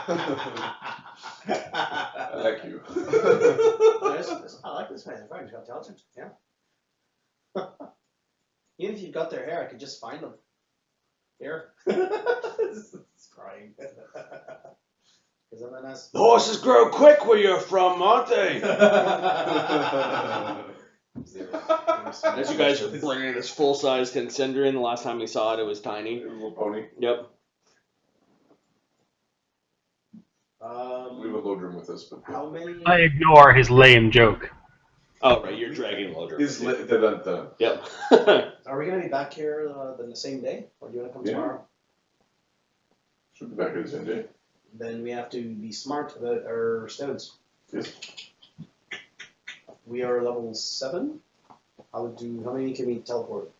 I like you. I like this man. He's got intelligence. Yeah. Even if you've got their hair, I could just find them. Here. It's crying. Because I'm an ass. The horses grow quick where you're from, aren't they? As you guys are bringing this full-size contender in, the last time we saw it, it was tiny. A little pony. Yep. We have a load room with us, but How many? I ignore his lame joke. Oh, right, you're dragging loader. He's done. Yep. Are we going to be back here the same day? Or do you want to come tomorrow? Should be back here the same day. Then we have to be smart about our stones. Yes. We are level 7. How many can we teleport?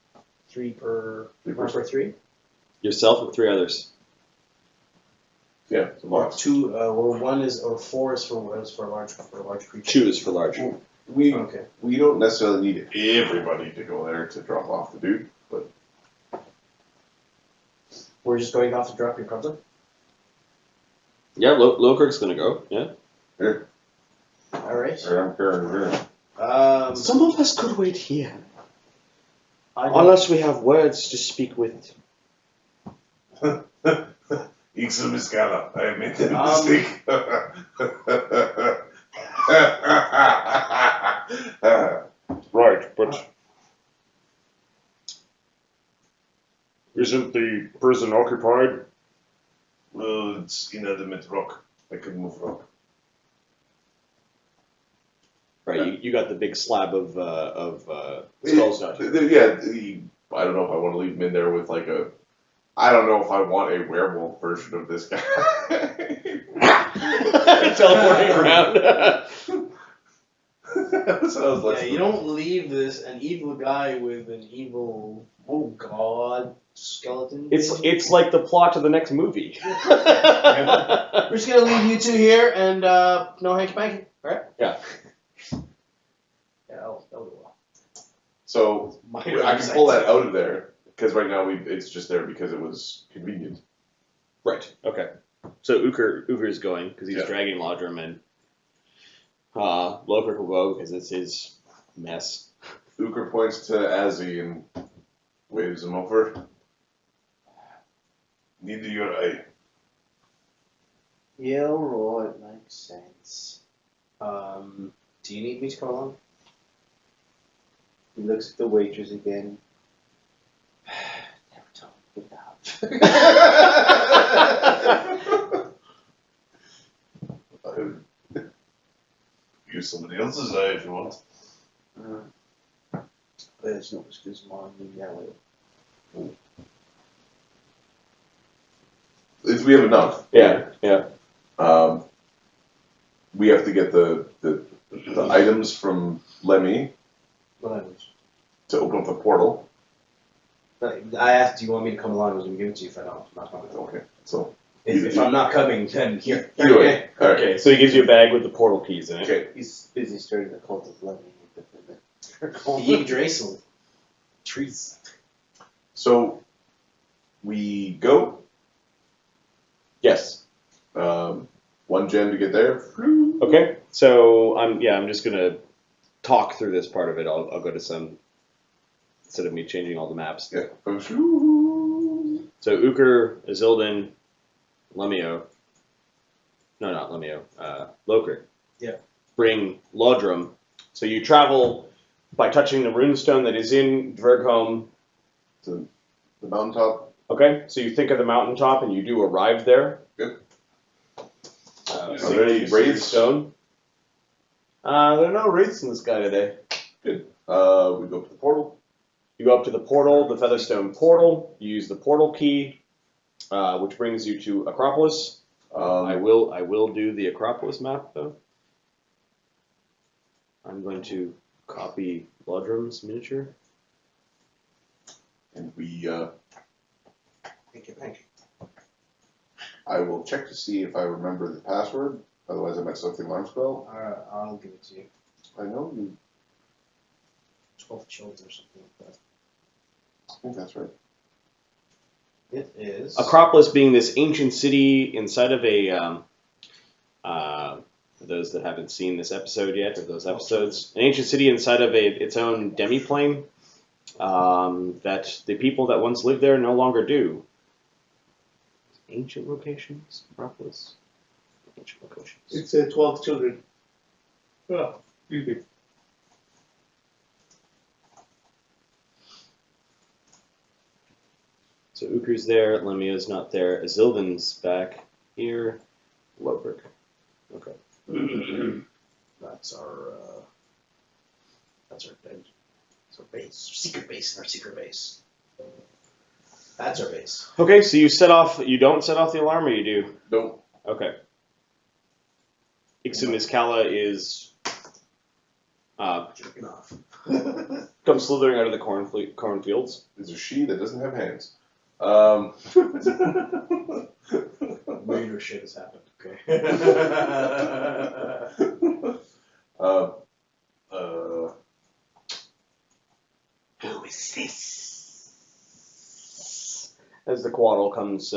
3 per 3? Yourself and 3 others. Yeah, it's a lot. 2 or 1 is or 4 is for large creature. 2 is for large. We don't necessarily need everybody to go there to drop off the dude, but We're just going off to drop your crumbler? Yeah, Lokirk's gonna go. Yeah. here, Alright. I'm carrying her. Some of us could wait here, I unless we have words to speak with. Ixel Miscala, I made a mistake. Right, but isn't the prison occupied? Well, it's inanimate rock. I can move rock. Right, you got the big slab of skulls out here. Yeah, I don't know if I want to leave him in there with like a. I don't know if I want a werewolf version of this guy. Teleporting around. That's what I was like. Yeah, you don't leave an evil guy with an evil skeleton. It's like the plot to the next movie. We're just gonna leave you 2 here and no hanky panky, alright? Yeah. Yeah, that'll go well. So I can pull that out of there because right now it's just there because it was convenient. Right. Okay. So Uker's going because he's Yeah. dragging Lodrum, and Lokirk will go because it's his mess. Uker points to Azzy and waves him over. Neither your eye. Yeah, alright, makes sense. Do you need me to come along? He looks at the waitress again. Never told me that. Use somebody else's eye if you want. But it's not as good as mine, yeah, If we have enough. Yeah. We have to get the items from Lemmy What items? to open up the portal. I asked, do you want me to come along? I was going to give it to you if I don't. I'm not coming. Okay, so. If I'm not coming, then here. Either way. Alright. Okay, so he gives you a bag with the portal keys in it. Okay. He's busy starting the cult of Lemmy. Yggdrasil. Trees. So we go. Yes. 1 gem to get there. Okay. So I'm just gonna talk through this part of it. I'll go to some instead of me changing all the maps. Yeah. So Uker, Azildan, Lemio. No, not Lemio. Lokirk. Yeah. Bring Lodrum. So you travel by touching the runestone that is in Dvergholme. To the mountaintop. Okay, so you think of the mountaintop and you do arrive there. Good. Are there any wraiths? Stone? There are no wraiths in the sky today. Good. We go to the portal. You go up to the portal, the Featherstone portal. You use the portal key, which brings you to Acropolis. I will do the Acropolis map though. I'm going to copy Lodrum's miniature. And we. Thank you. I will check to see if I remember the password. Otherwise, I might select the alarm spell. Alright, I'll give it to you. I know you. 12 children or something like that. I think that's right. It is. Acropolis being this ancient city inside of a For those that haven't seen this episode yet, or those episodes, an ancient city inside of its own demi-plane that the people that once lived there no longer do. Ancient locations? Acropolis? Ancient locations. It's 12 children. Oh, excuse me. So Ukr's there, Lemia's not there, Azildan's back here, Lobrick. Okay. That's our base. That's our base. Secret base in our secret base. That's our base. Okay, so you don't set off the alarm, or you do? Nope. Okay. Iximiskala is Jerking off. comes slithering out of the cornfields. It's a she that doesn't have hands. Weirder shit has happened. Okay. Who is this? As the quaddle comes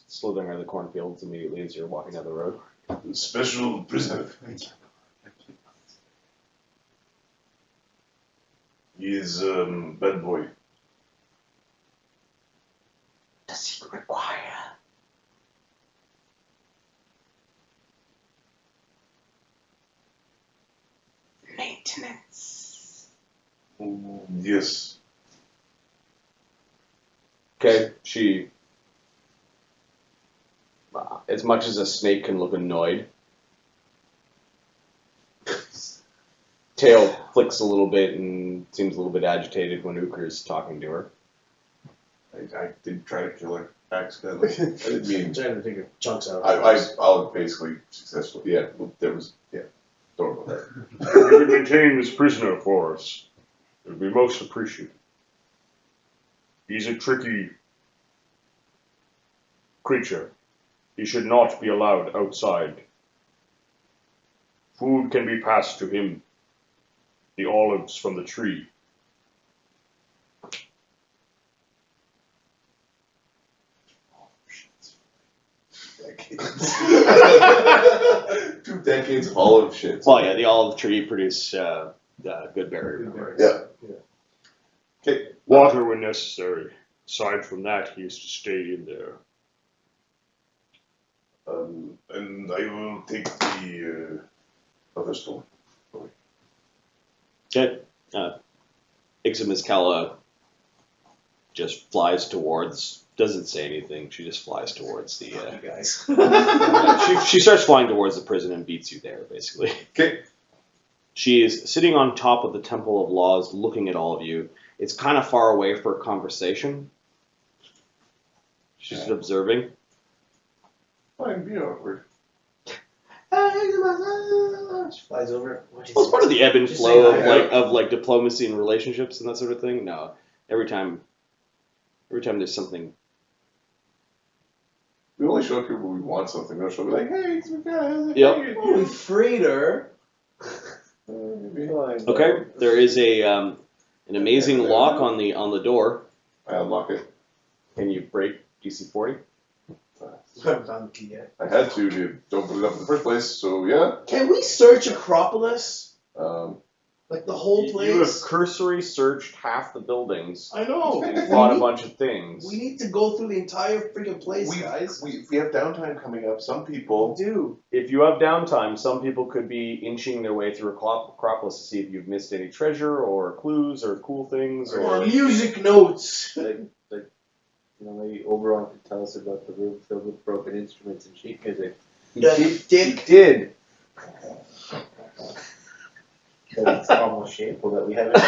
slithering out of the cornfields immediately as you're walking down the road. Special prisoner. He is bad boy. Does he require maintenance? Yes. Okay, she, as much as a snake can look annoyed, tail flicks a little bit and seems a little bit agitated when Ukr's talking to her. I did try to kill her accidentally. I didn't I'm mean. trying to figure chunks out. I'll basically successfully. Yeah, there was. Yeah, don't worry about that. If you could maintain this prisoner for us, it would be most appreciated. He's a tricky creature. He should not be allowed outside. Food can be passed to him. The olives from the tree. Decades. 2 decades of olive shit. Well, yeah, the olive tree produce good berry. Yeah. Okay. Water when necessary. Aside from that, he is to stay in there. And I will take the other stone. Okay. Iximiskala just flies towards, doesn't say anything, she just flies towards the... You guys. she starts flying towards the prison and beats you there, basically. Okay. She is sitting on top of the Temple of Laws, looking at all of you. It's kind of far away for a conversation. She's just observing. Fine, be awkward. She flies over. Well, it's part of the ebb and Just flow say of hi. like diplomacy and relationships and that sort of thing. No, every time there's something. We only show up here when we want something. We don't show up like, hey, it's my guy. Yep. Oh, we freed her. Okay, there is an amazing lock on the door. I unlock it. Can you break DC 40? I haven't found the key yet. I had to open it up in the first place, so yeah. Can we search Acropolis? Like the whole You have place? cursory searched half the buildings. I know. And fought a bunch of things. We need to go through the entire freaking place, we guys. we have downtime coming up. Some people. do. If you have downtime, some people could be inching their way through Acropolis to see if you've missed any treasure or clues or cool things. Or music notes. You know, maybe Oberon could tell us about the room filled with broken instruments and sheet music. Dick. He did. That it's almost shameful that we haven't.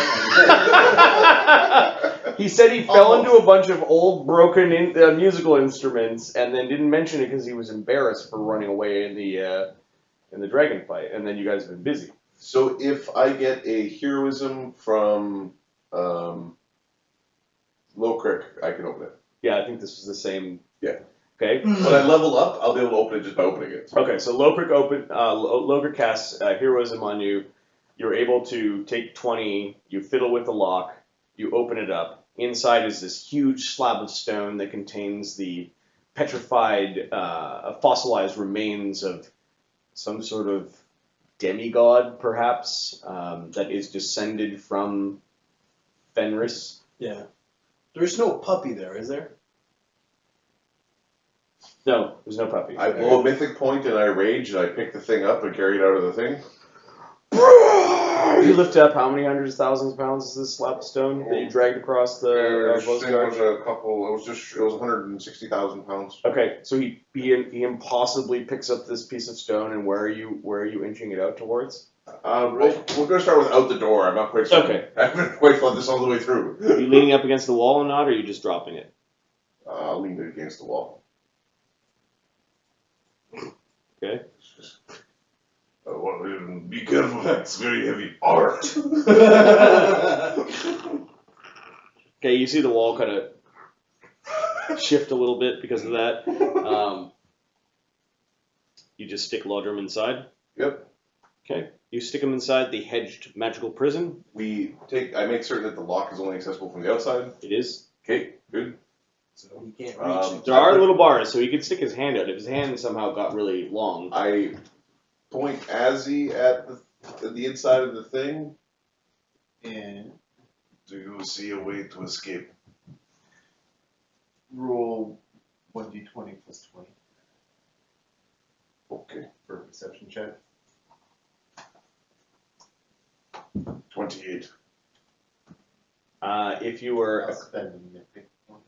He said he fell into a bunch of old broken musical instruments and then didn't mention it because he was embarrassed for running away in the dragon fight. And then you guys have been busy. So if I get a heroism from Low Creek, I can open it. Yeah, I think this was the same. Yeah. Okay. When I level up, I'll be able to open it just by opening it. Okay, so Logric casts heroism on you. You're able to take 20, you fiddle with the lock, you open it up. Inside is this huge slab of stone that contains the petrified, fossilized remains of some sort of demigod, perhaps, that is descended from Fenris. Yeah. There's no puppy there, is there? No, there's no puppy. I blow a mythic point and I rage and I pick the thing up and carry it out of the thing. You lift up how many hundreds of thousands of pounds is this slab of stone that you dragged across the This boat's thing yard? was a couple. It was 160,000 pounds. Okay, so he impossibly picks up this piece of stone, and where are you inching it out towards? We're going to start with out the door. I'm not quite sure. Okay. I haven't quite thought this all the way through. Are you leaning up against the wall or not, or are you just dropping it? I'll lean it against the wall. Okay. Be careful, it's very heavy. Art. Okay, you see the wall kind of shift a little bit because of that. You just stick Lodrum inside. Yep. Okay. You stick him inside the hedged magical prison. I make certain that the lock is only accessible from the outside. It is. Okay, good. So he can't reach it. There are little bars, so he could stick his hand out. If his hand somehow got really long. I point Azzy at the inside of the thing. And Do you see a way to escape? Roll 1d20 plus 20 Okay. for a perception check. 28. If you were I'll spend a mythic point.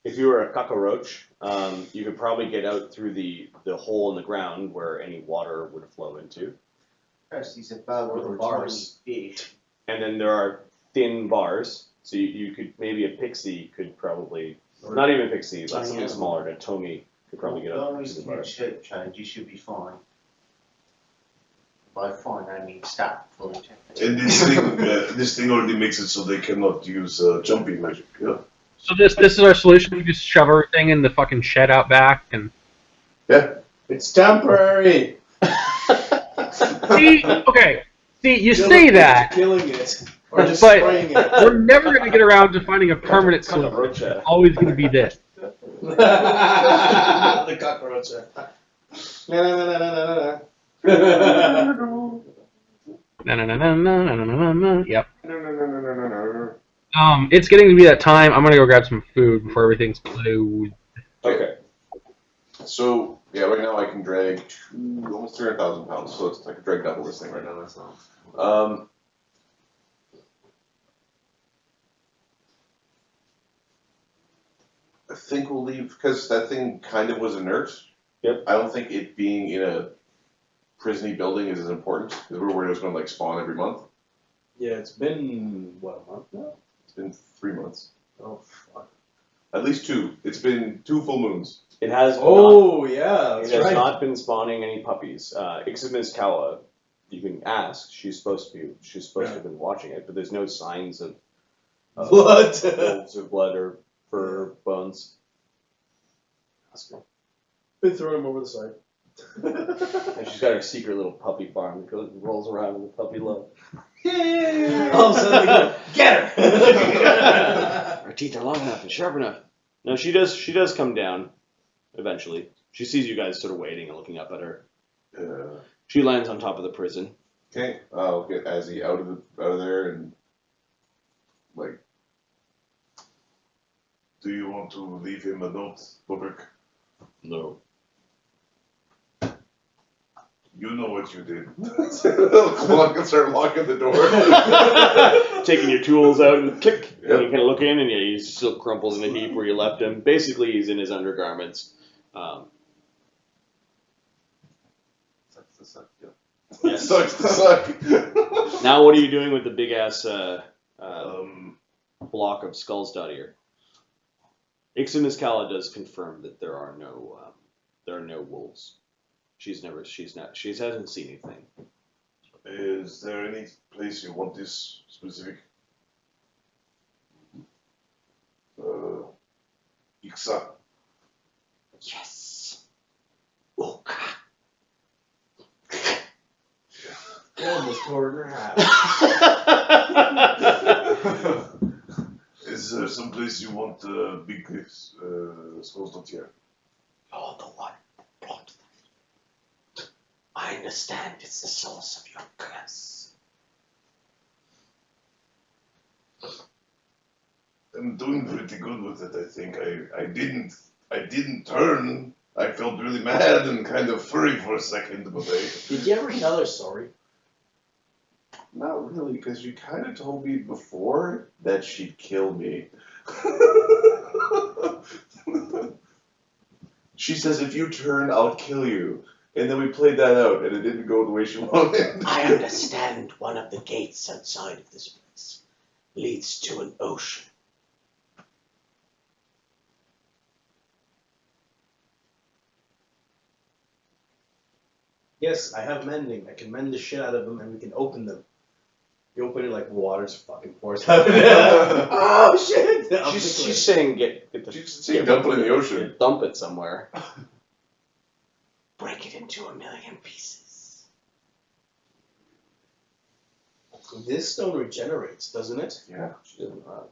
If you were a cockroach, you could probably get out through the hole in the ground where any water would flow into. Perhaps he's about Or the over bars. 20 feet. And then there are thin bars, so you could, maybe a pixie could probably, not even a pixie, but something Tiny smaller, a Tomi could probably get As out long through as the you can bars. shape change, you should be fine. By fine, I mean stop fully tempted. And this thing already makes it so they cannot use jumping magic. Yeah. So this is our solution. We just shove everything in the fucking shed out back and It's temporary! see. Okay, see you say that. Killing it. Or just But- spraying it. We're never gonna get around to finding a permanent solution. Cockroach. It's always gonna be this. The cockroach. Na na na na na na na. No, no, no, no, no, no, no, no, no. Yep. No. It's getting to be that time. I'm gonna go grab some food before everything's closed. Okay. So, yeah, right now I can drag almost 300,000 pounds, so I can drag double this thing right now. That's all. I think we'll leave, because that thing kind of was inert. Yep. I don't think it being in a prison-y building is as important, because we were worried it was going to, spawn every month. Yeah, it's been, what, a month now? It's been 3 months. Oh, fuck. At least 2. It's been 2 full moons. It has Oh, yeah, not, that's it has right. not been spawning any puppies. Iximis Kala, you can ask. She's supposed to have been watching it, but there's no signs of What? wolves or blood or fur bones. Ask her. Been throwing him over the side. And she's got her secret little puppy farm that goes and rolls around in the puppy love. Yeah. All of a sudden they go, get her! Her teeth are long enough and sharp enough. No, she does come down eventually. She sees you guys sort of waiting and looking up at her. She lands on top of the prison. Okay, I'll get Azzy out of there and Do you want to leave him a note, Bobek? No. You know what you did. start locking the door. Taking your tools out and click. Yep. And you kind of look in and yeah, he's still crumples in a heap where you left him. Basically, he's in his undergarments. Sucks to suck, yeah. Yes. Sucks to suck. Now, what are you doing with the big ass block of skulls dot here? Iximis Kala does confirm that there are no wolves. She hasn't seen anything. Is there any place you want this specific? Iksa. Yes. Almost tore her in half. Is there some place you want big skulls not here? You're the one who brought that. I understand it's the source of your curse. I'm doing pretty good with it, I think. I didn't turn. I felt really mad and kind of furry for a second, but Did you ever tell her sorry? not really, because you kind of told me before that she'd kill me. She says, if you turn, I'll kill you. And then we played that out, and it didn't go the way she wanted. I understand one of the gates outside of this place leads to an ocean. Yes, I have mending. I can mend the shit out of them, and we can open them. You open it like water's fucking pours out. Oh shit! She's saying get the She's saying dump it in the ocean. dump it somewhere. Break it into 1,000,000 pieces. This stone regenerates, doesn't it? Yeah. She doesn't know.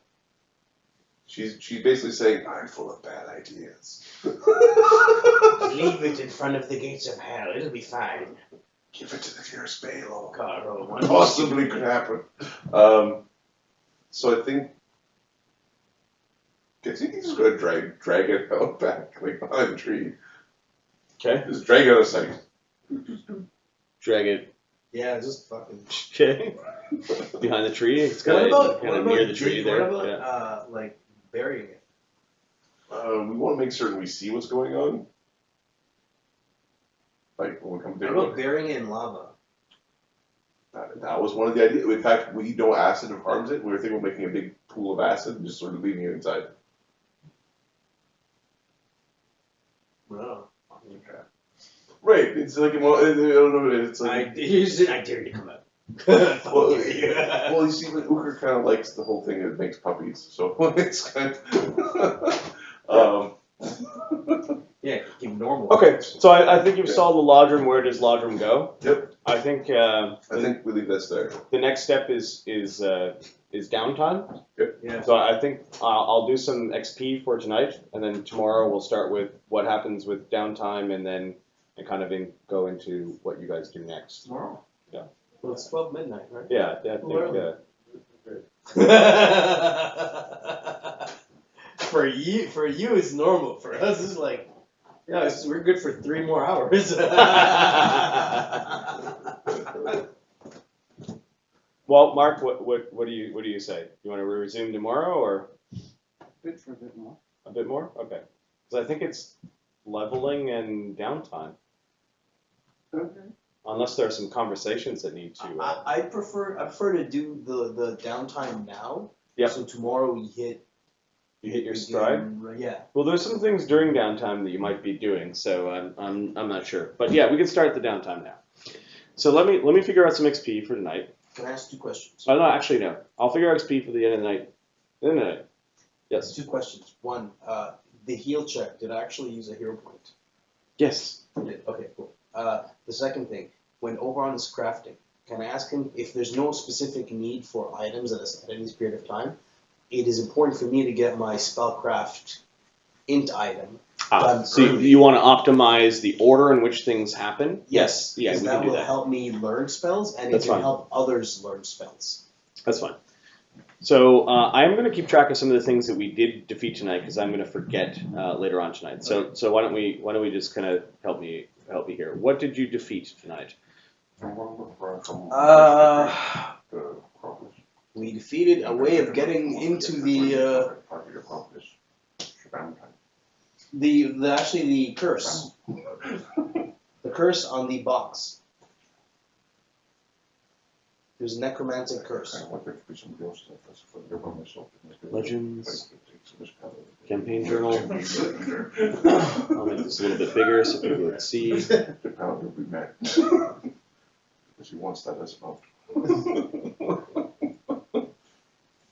She's basically saying, I'm full of bad ideas. Leave it in front of the gates of hell. It'll be fine. Give it to the Fierce Bale. Carl, What possibly could happen. So I think he's just going to drag it out back, like behind the tree. Okay. Just drag it out of sight. Drag it. Yeah, just fucking. Okay. Behind the tree. It's kind of near the tree there. What about Yeah. like burying it? We want to make certain we see what's going on. Like when we come What to about burying it in lava? that was one of the ideas. In fact, we know acid harms it. We were thinking of making a big pool of acid and just sort of leaving it inside. No. Right. It's like, well, I don't know. It's like, I dare you to come out. well, you see, like, Uker kind of likes the whole thing that makes puppies, so it's kind of. Yeah, keep normal. Okay, so I think you've solved the lodrum. Where does lodrum go? Yep. I think I think we leave this there. the next step is downtime. Yeah. So I think I'll do some XP for tonight, and then tomorrow we'll start with what happens with downtime, and then go into what you guys do next. Tomorrow. Yeah. Well, it's 12 midnight, right? Yeah, I think. For you, it's normal. For us, it's like, yeah, we're good for 3 more hours. Well, Mark, what do you say? You want to resume tomorrow or Good for a bit more. a bit more? Okay, because I think it's leveling and downtime. Okay. Unless there are some conversations that need to. I prefer to do the downtime now. Yep. So tomorrow we hit. You hit your stride. Yeah. Well, there's some things during downtime that you might be doing, so I'm not sure. But yeah, we can start the downtime now. So let me figure out some XP for tonight. Can I ask 2 questions? Oh no, actually no. I'll figure out XP for the end of the night. Yes. 2 questions. One, the heal check. Did I actually use a hero point? Yes. I did. Okay, cool. The second thing, when Oberon is crafting, can I ask him if there's no specific need for items at any period of time? It is important for me to get my spellcraft int item done So early. you want to optimize the order in which things happen? Yes. Yeah, because we that can do will that. help me learn spells, and That's it can fine. help others learn spells. That's fine. So I'm going to keep track of some of the things that we did defeat tonight because I'm going to forget later on tonight. So why don't we just kind of help me here? What did you defeat tonight? We defeated a way of getting into the curse. The curse on the box. There's a necromantic curse. Legends. Campaign journal. I'll make this a little bit bigger so people can see. The pound will be met. Because he wants that as well.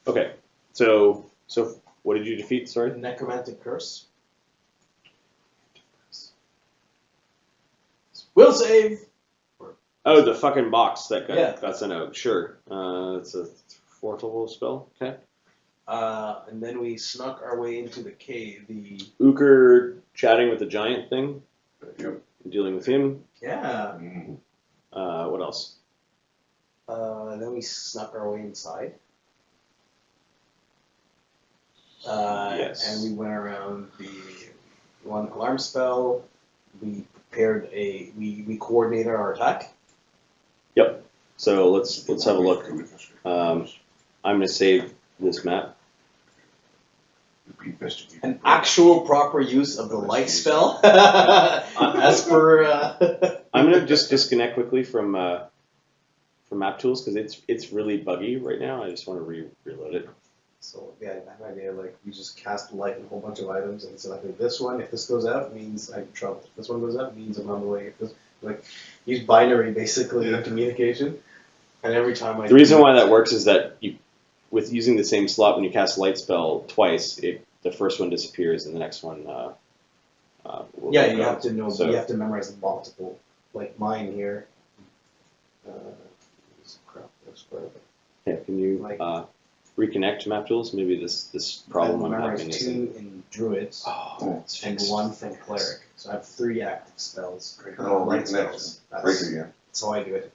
Okay. So what did you defeat? Sorry. Necromantic curse. Will save. Oh, the fucking box that Yeah. got sent out. Sure. It's a 4th level spell. Okay. And then we snuck our way into the cave. Uker chatting with the giant thing, Yep. dealing with him. Yeah. Mm. What else? Then we snuck our way inside. Yes. And we went around the one alarm spell. We prepared we coordinated our attack. Yep. So let's have a look. I'm gonna save this map. An actual proper use of the light spell, as per. I'm gonna just disconnect quickly from map tools because it's really buggy right now. I just want to reload it. So yeah, I have an idea. Like we just cast light on a whole bunch of items, and select like this one. If this goes out, means I'm in trouble. If this one goes out, means I'm on the way. If this use binary basically in communication. And every time The reason why that works is that with using the same slot when you cast light spell twice, the first one disappears and the next one. Will yeah, go. you have to know. So- You have to memorize the multiple. Like mine here. Crap. That's where Yeah, can you Like- reconnect map tools? Maybe this problem I'm memorize having is. 2 in druids. Oh, it's And fixed. 1 from cleric. So I have 3 active spells. Oh, Light reconnection. spells. Break it again. That's how I do it.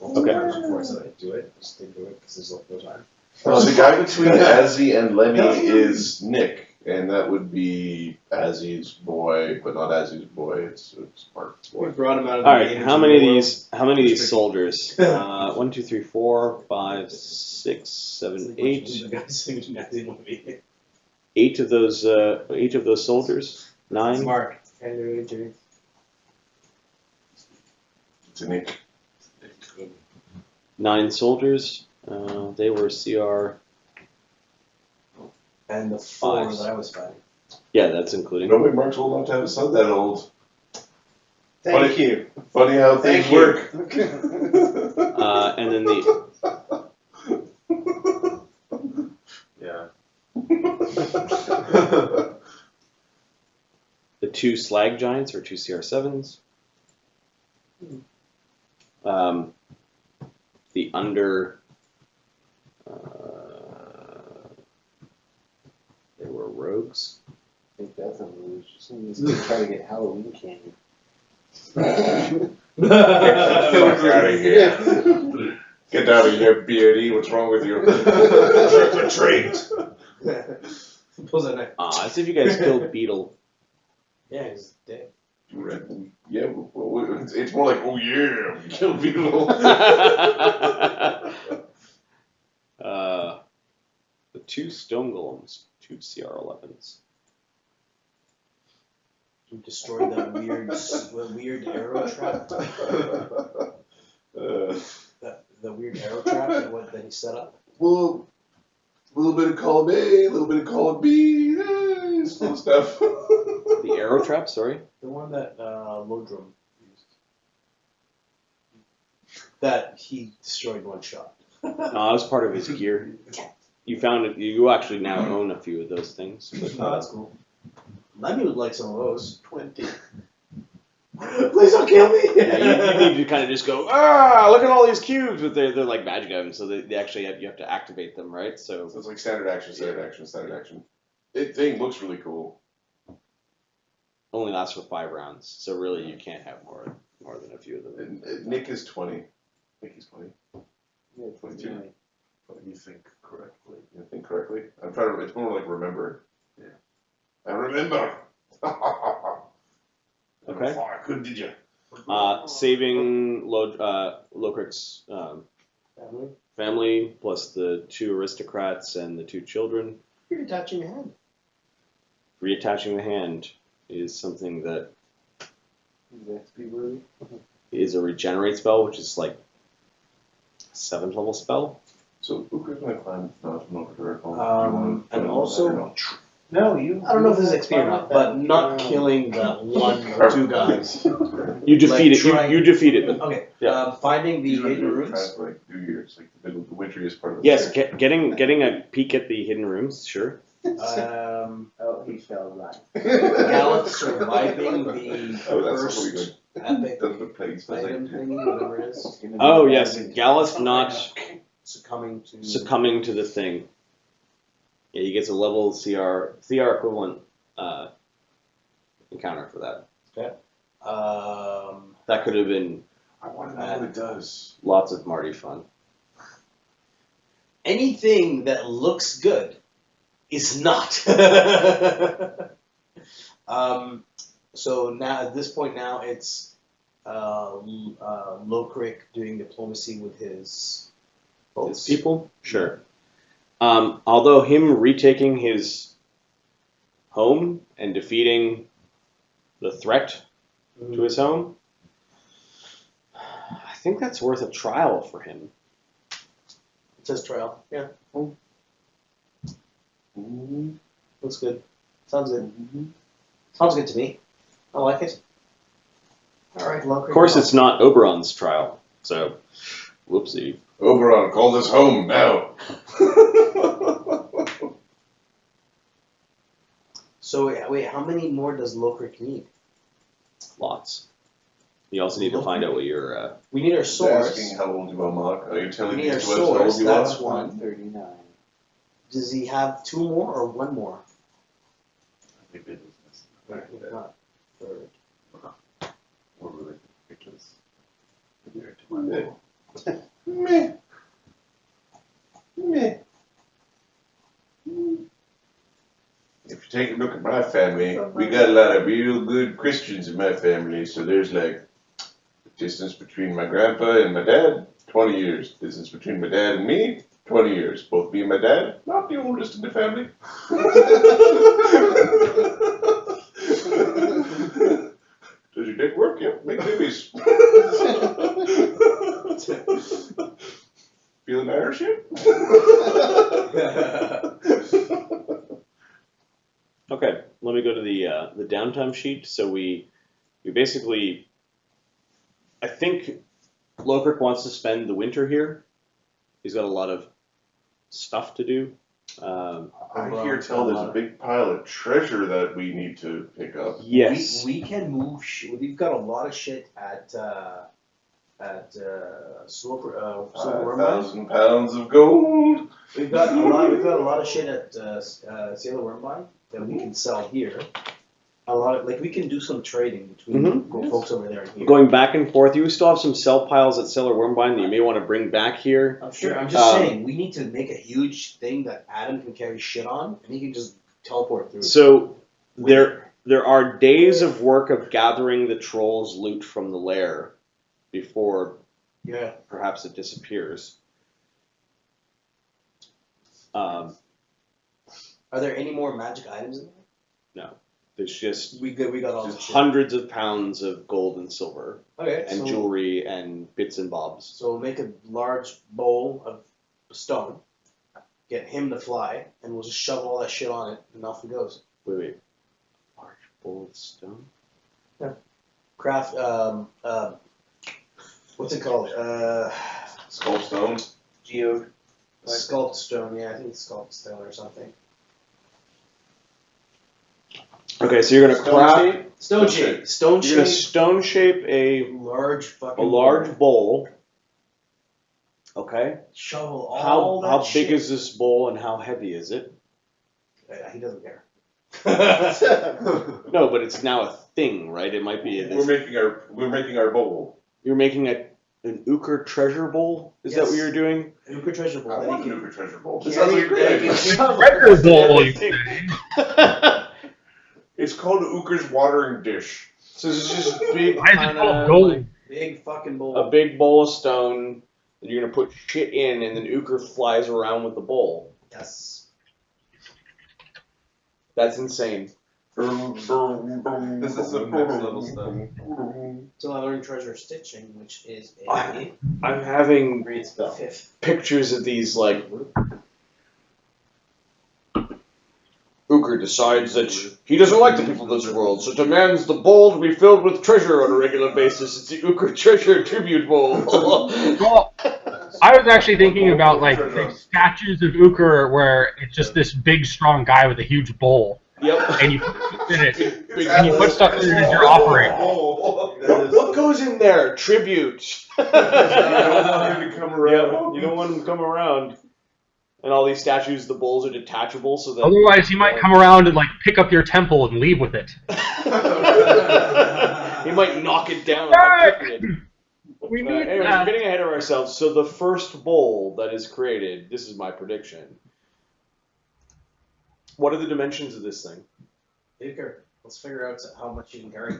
Okay. Of course, I do it. Just didn't do it because there's no time. The guy between Azzy and Lemmy is Nick, and that would be Azzy's boy, but not Azzy's boy. It's Mark's We boy. brought him out of All the right. game How into many of the world. these? How many of these soldiers? 1, 2, 3, 4, 5, 6, 7, 8. The guys who didn't want to be. 8 of those. 8 of those soldiers. 9. Mark. It's a Nick. 9 soldiers. They were CR. And the 4 Fives. that I was fighting. Yeah, that's including. Nobody Mark's old enough to have a son that old. Thank you. Funny how things Thank you. work. And then the Yeah. the 2 slag giants or 2 CR7s. The under. They were rogues. I think that's unbelievable. Just try to get Halloween candy. Get the fuck out of here. Get out of here, Beardy. What's wrong with you? Trick or treat. Pulls that knife. As if you guys killed Beetle. Yeah, he's dead. Yeah, well, it's more like, oh yeah, we killed people. The 2 stone golems, 2 CR11s. You destroyed that weird arrow trap. The weird arrow trap that he set up. Well, a little bit of column A, a little bit of column B, some stuff. The arrow trap, sorry. The one that Lodrum used. That he destroyed one shot. No, that was part of his gear. You found it. You actually now own a few of those things. But, Oh, that's cool. Lemmy would like some of those. 20. Please don't kill me! yeah, you need to kind of just go, look at all these cubes, but they're like magic items, so they actually you have to activate them, right? So So it's like standard action, standard action, standard action. It thing looks really cool. only lasts for 5 rounds, so really you can't have more than a few of them. Nick is 20. Nick is 20. Yeah, 22. You think correctly. You think correctly? I'm trying to. It's more like remember. Yeah. I remember. Okay. Fuck, who did you? Saving Locric's family plus the 2 aristocrats and the 2 children. You're touching your hand. Reattaching the hand is something that XP worthy. is a regenerate spell, which is like a 7th level spell. So Uker's my clan. No, it's not critical. And also, No, you. I don't know if this is XP or not, but not killing that 1 or 2 guys. You defeated trying- you defeated them. Okay, Yeah. finding the These are hidden the rooms. trans- like New Year's, like the wintriest part of the Yes, year. getting a peek at the hidden rooms, sure. Um, fall, he shall rise. Gallup surviving the Oh, that's what we first good. epic That's what plays for item like. thingy, whatever it is, Oh yes, Gallus not succumbing to. succumbing to the thing. Yeah, he gets a level CR equivalent encounter for that. That could have been I want to know what it does. lots of Marty fun. Anything that looks good is not. So now at this point now it's Lokrik doing diplomacy with his folks. People? Sure. Although him retaking his home and defeating the threat to his home, I think that's worth a trial for him. It says trial. Yeah. Looks good. Sounds good. Sounds good to me. I like it. Alright, Lokrik. Of course, it's not Oberon's trial, so whoopsie. Oberon, call this home now. So wait, how many more does Lokrik need? Lots. You also need to find out what your We need our swords. Asking how old you are, Mark. Are you telling We me need our to us how old swords. you That's are? one. 139. Does he have 2 more or 1 more? We've been with this. Not third. Or really, because you're to my level. Meh. Meh. If you take a look at my family, we got a lot of real good Christians in my family. So there's like the distance between my grandpa and my dad, 20 years. Distance between my dad and me, 20 years. Both me and my dad, not the oldest in the family. Does your dick work? Yep, make babies. Feeling Irish yet? Okay, let me go to the downtime sheet. So we basically, I think Lokrik wants to spend the winter here. He's got a lot of stuff to do. I hear tell there's a big pile of treasure that we need to pick up. Yes. We can move. We've got a lot of shit at Silver Wormine. 5,000 pounds of gold. We've got a lot of shit at Sailor Wormine that we can sell here. A lot of we can do some trading between folks over there and here. Going back and forth, you still have some sell piles at Cellar Wormbind that you may want to bring back here. I'm sure. I'm just saying we need to make a huge thing that Adam can carry shit on, and he can just teleport through. So there are days of work of gathering the troll's loot from the lair before perhaps it disappears. Are there any more magic items in there? No. There's just We got all the shit. hundreds of pounds of gold and silver Okay, and jewelry and bits and bobs. So we'll make a large bowl of stone, get him to fly, and we'll just shove all that shit on it, and off he goes. Wait. Large bowl of stone? Craft, what's it called? Skull stones. Geode. Sculpt stone, yeah, I think it's sculpt stone or something. Okay, so you're gonna craft. Stone shape. Stone You're gonna shape. stone shape a Large fucking. large bowl. Okay. Shovel all How that big shit. is this bowl and how heavy is it? He doesn't care. No, but it's now a thing, right? It might be. We're making our bowl. You're making an Euchre treasure bowl. Is that what you're doing? Euchre treasure bowl. I that want he an can- Uber treasure bowl. he It sounds like a can- great he idea. can- Treasure bowl, you It's called Uker's watering dish. So this is just big, Why is it kinda called gold? like Big fucking bowl. a big bowl of stone that you're gonna put shit in, and then Euchre flies around with the bowl. Yes. That's insane. This is some next level stuff. So I learned treasure stitching, which is a I'm having Great spell. 5th. pictures of these like. Euchre decides that he doesn't like the people of this world, so demands the bowl to be filled with treasure on a regular basis. It's the Euchre Treasure Tribute Bowl. Well, I was actually thinking about like the statues of Euchre where it's just this big, strong guy with a huge bowl. Yep. and you put in it. It's And you put stuff in it as you're offering. What goes in there? Tribute. You don't want him to come around. Yep. You don't want him to come around. And all these statues, the bowls are detachable, so that. Otherwise, he might come around and like pick up your temple and leave with it. He might knock it down by kicking it. We need Anyways, we're that. getting ahead of ourselves. So the first bowl that is created, this is my prediction. What are the dimensions of this thing? Baker, let's figure out how much you can carry.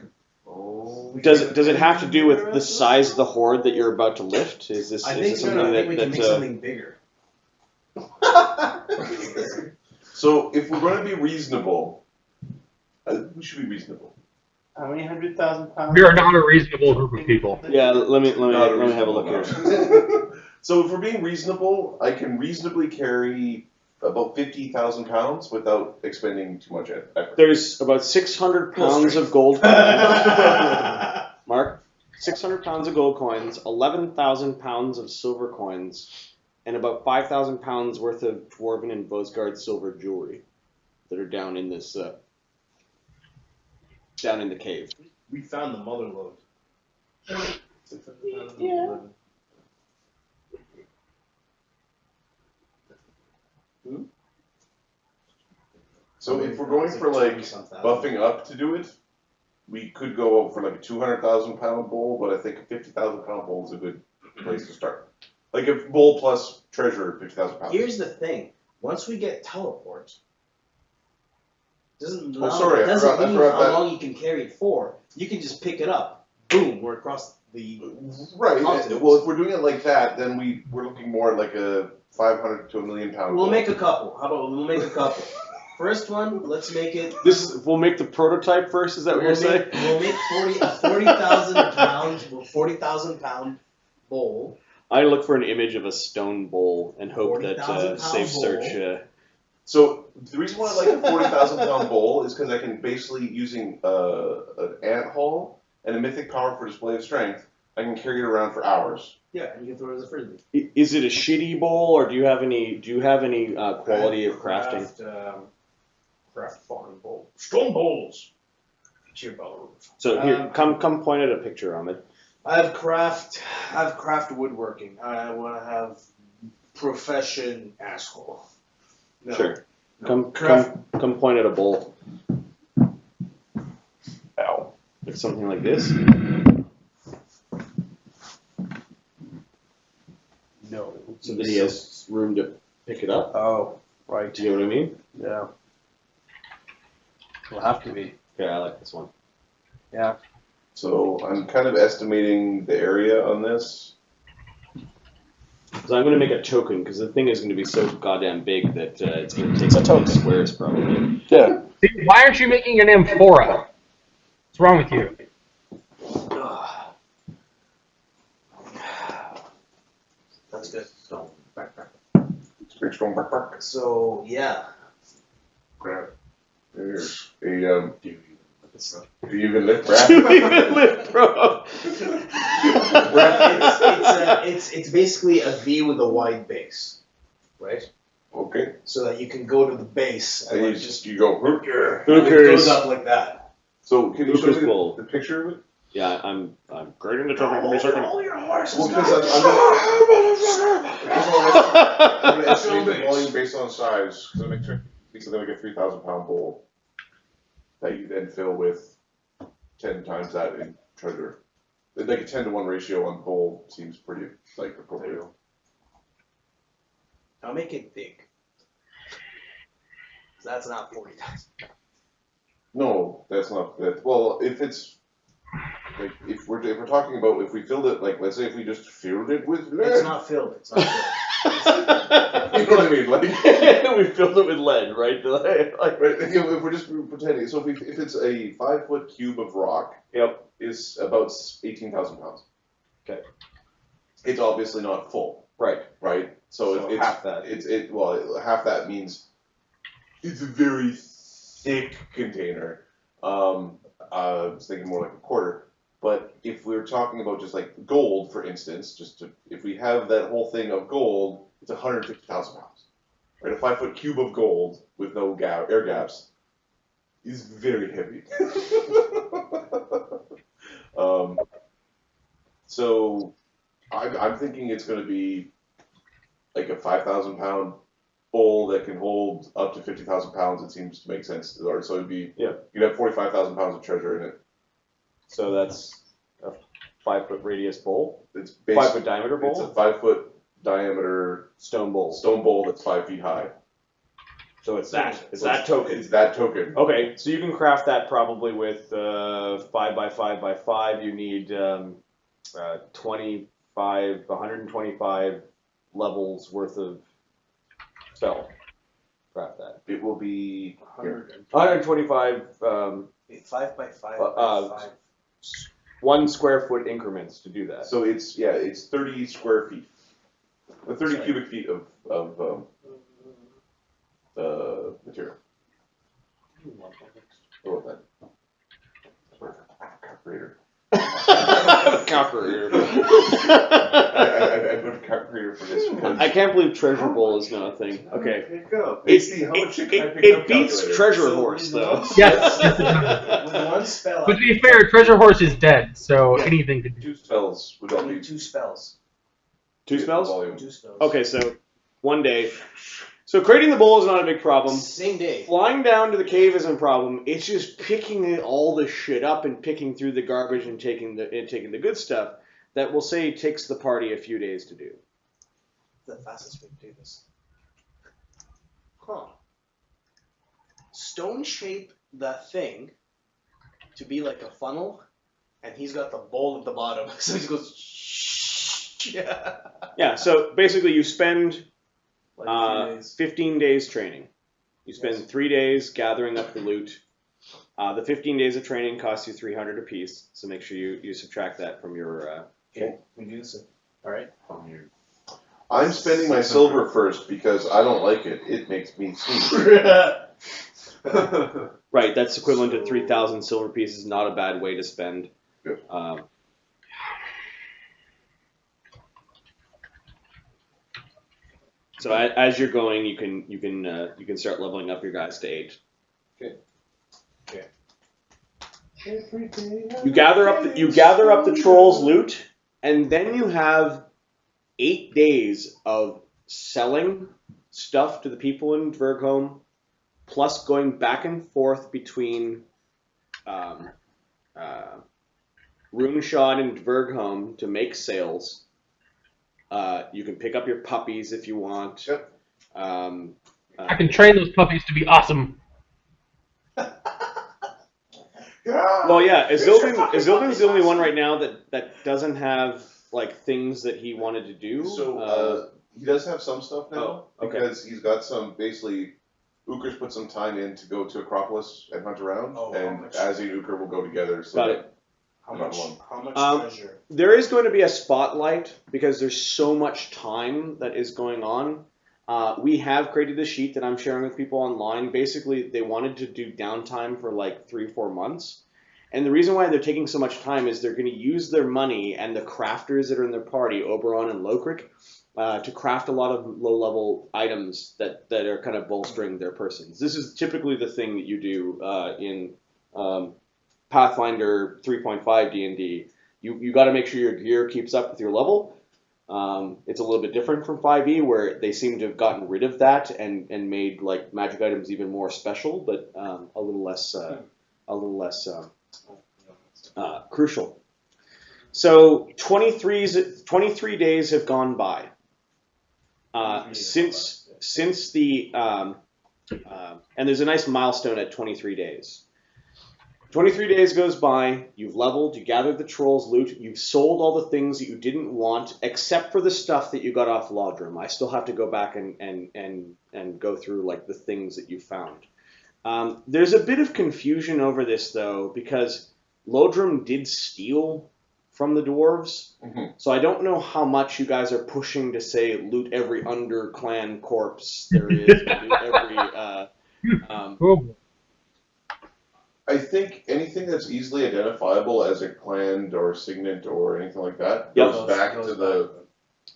Does it have to do with the size of the hoard that you're about to lift? Is this I is think, this something we can make that something bigger. So if we're going to be reasonable, we should be reasonable. How many 100,000 pounds? We are not a reasonable group of people. Yeah, let me Not have a look here. reasonable. So if we're being reasonable, I can reasonably carry about 50,000 pounds without expending too much effort. There's about 600 pounds of gold coins. Mark, 600 pounds of gold coins, 11,000 pounds of silver coins, and about 5,000 pounds worth of Dwarven and Vosgard silver jewelry that are down in this, down in the cave. We found the mother lode. Yeah. So if we're going for like buffing up to do it, we could go for like a 200,000 pound bowl, but I think a 50,000 pound bowl is a good place to start. Like a bowl plus treasure, 50,000 pounds. Here's the thing. Once we get teleport, doesn't Oh, sorry, I doesn't forgot mean that. how long you can carry it for. You can just pick it up. Boom, we're across the Right. continents. Well, if we're doing it like that, then we're looking more like a 500 to a million pound We'll bowl. make a couple. How about we'll make a couple? First one, let's make it. We'll make the prototype first. Is that what you're saying? We'll make 40,000 pound, 40,000 pound bowl. I look for an image of a stone bowl and hope that 40,000 safe pound search. So the reason why I like a 40,000 pound bowl is because I can basically, using an ant haul and a mythic power for display of strength, I can carry it around for hours. Yeah, and you can throw it as a frisbee. Is it a shitty bowl, or do you have any quality of crafting? Craft farm bowl. Stone bowls. Cheer bell. So here, come point at a picture, Ahmed. I have craft woodworking. I want to have profession asshole. No. Sure. No. Craft. Come point at a bowl. Ow. Like something like this. No. So that he has room to pick it up. Oh, right. Do you know what I mean? Yeah. Will have to be. Okay, I like this one. Yeah. So I'm kind of estimating the area on this. So I'm going to make a token because the thing is going to be so goddamn big that it's going to take up 2 squares probably. Yeah. See, why aren't you making an amphora? What's wrong with you? That's good. Big strong backpack. So yeah. Grab. There's a do you even lift wrap? Bro. It's basically a V with a wide base, right? Okay. So that you can go to the base And and you like just you go. it Hookers. goes up like that. So can you show Hookers me bowl. the picture of it? Yeah, I'm creating the token. Give me a second. All your horses. Well, because I'm going to estimate the volume based on size. Because I make sure it's like a 3,000 pound bowl that you then fill with 10 times that in treasure. Like a 10 to 1 ratio on bowl seems pretty like appropriate. I'll make it big. That's not 40,000. No, that's not that. Well, if it's like if we're talking about if we filled it like let's say if we just filled it with lead. It's not filled. It's not filled. You know what I mean? Like We filled it with lead, right? Like, right, if we're just pretending. So if it's a 5-foot cube of rock, yep. is about 18,000 pounds. Okay. It's obviously not full, Right. right? So it's half that. Well, half that means it's a very thick container. I was thinking more like a quarter. But if we're talking about just like gold, for instance, if we have that whole thing of gold, it's 150,000 pounds. Right, a 5-foot cube of gold with no air gaps is very heavy. So I'm thinking it's going to be like a 5,000 pound bowl that can hold up to 50,000 pounds. It seems to make sense. Or so it'd be you'd have 45,000 pounds of treasure in it. So that's a 5 foot radius bowl. It's 5 foot diameter bowl. It's a 5 foot diameter stone bowl. Stone bowl that's 5 feet high. So it's that. It's that token. It's that token. Okay, so you can craft that probably with 5 by 5 by 5. You need 125 levels worth of spell. Craft that. It will be 125 5 by 5 by 5. 1 square foot increments to do that. So it's 30 square feet, 30 cubic feet of material. What about that? Calculator. Calculator. I put a calculator for this. I can't believe treasure bowl is not a thing. Okay. Pick up. It beats calculator? treasure So horse with though. one- Yes. With one spell, But to be fair, Treasure Horse is dead, so anything could be. 2 spells would I all need be 2 spells. 2 spells? volume. 2 spells. Okay, so one day. So creating the bowl is not a big problem. Same day. Flying down to the cave isn't a problem. It's just picking all the shit up and picking through the garbage and taking the good stuff that we'll say takes the party a few days to do. The fastest way to do this. Huh. Stone shape that thing to be like a funnel, and he's got the bowl at the bottom. So he goes. Yeah. Yeah. So basically, you spend Like a few days. 15 days training. You spend Yes. 3 days gathering up the loot. The 15 days of training costs you 300 apiece. So make sure you subtract that from your. Okay, we do this. All right. I'm spending my silver first because I don't like it. It makes me sneeze. Right, that's equivalent to 3,000 silver pieces. Not a bad way to spend. Good. So as you're going, you can start leveling up your guys to 8. Okay. You gather up the trolls' loot, and then you have 8 days of selling stuff to the people in Dvergholme, plus going back and forth between Runeshod and Dvergholme to make sales. You can pick up your puppies if you want. Yep. I can train those puppies to be awesome. Well, yeah, Azildin's the only one right now that doesn't have like things that he wanted to do. So he does have some stuff now okay. because he's got some basically. Ukr's put some time in to go to Acropolis and hunt around, Oh, and how much? Azzy and Ukr will go together. So Got it. How Not much? one. How much treasure? There is going to be a spotlight because there's so much time that is going on. We have created a sheet that I'm sharing with people online. Basically, they wanted to do downtime for like 3-4 months. And the reason why they're taking so much time is they're going to use their money and the crafters that are in their party, Oberon and Lokrik, to craft a lot of low-level items that are kind of bolstering their persons. This is typically the thing that you do in Pathfinder 3.5 D&D. You got to make sure your gear keeps up with your level. It's a little bit different from 5e, where they seem to have gotten rid of that and made like magic items even more special, but a little less crucial. So 23 days have gone by since the and there's a nice milestone at 23 days. 23 days goes by, you've leveled, you gathered the trolls' loot, you've sold all the things that you didn't want, except for the stuff that you got off Laudrum. I still have to go back and go through like the things that you found. There's a bit of confusion over this though, because Laudrum did steal from the dwarves, so I don't know how much you guys are pushing to say loot every under-clan corpse there is, loot every... I think anything that's easily identifiable as a clan or signet or anything like that goes back to the.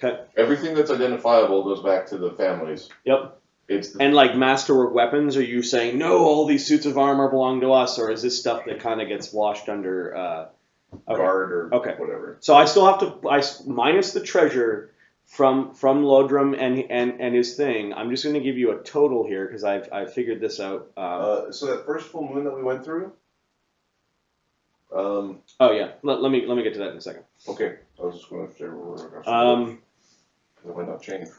Okay. Everything that's identifiable goes back to the families. Yep. It's the, And like masterwork weapons, are you saying no? All these suits of armor belong to us, or is this stuff that kind of gets washed under okay. guard or Okay. whatever. So I still have to minus the treasure from Lodrum and his thing. I'm just going to give you a total here because I've figured this out. So that first full moon that we went through. Oh yeah, let me get to that in a second. Okay, I was just going to share where it might not change.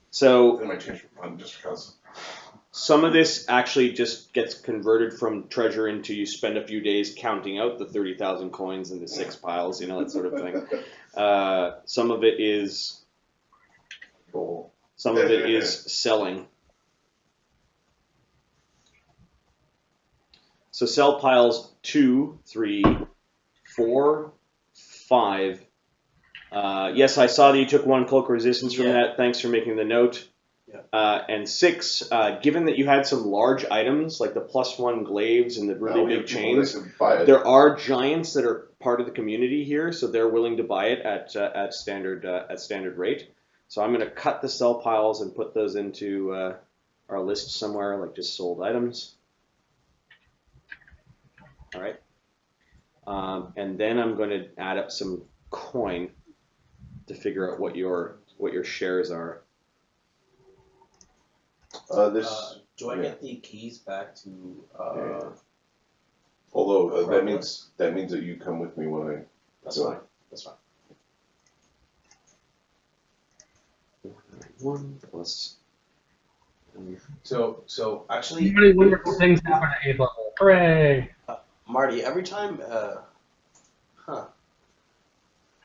So It might change for fun just because. some of this actually just gets converted from treasure into you spend a few days counting out the 30,000 coins into 6 piles, that sort of thing. Some of it is Cool. some of it is selling. So sell piles 2, 3, 4, 5. Yes, I saw that you took 1 cloak resistance from that. Thanks for making the note. Yeah. And 6, given that you had some large items like the +1 glaives and the really big chains, there are giants that are part of the community here, so they're willing to buy it at standard rate. So I'm going to cut the sell piles and put those into our list somewhere, like just sold items. All right. And then I'm going to add up some coin to figure out what your shares are. Do I get the keys back to? Although that means that you come with me when I. That's fine. That's fine. 1 plus. So actually, Many wonderful things happen at 8th level. Hooray! Marty, every time,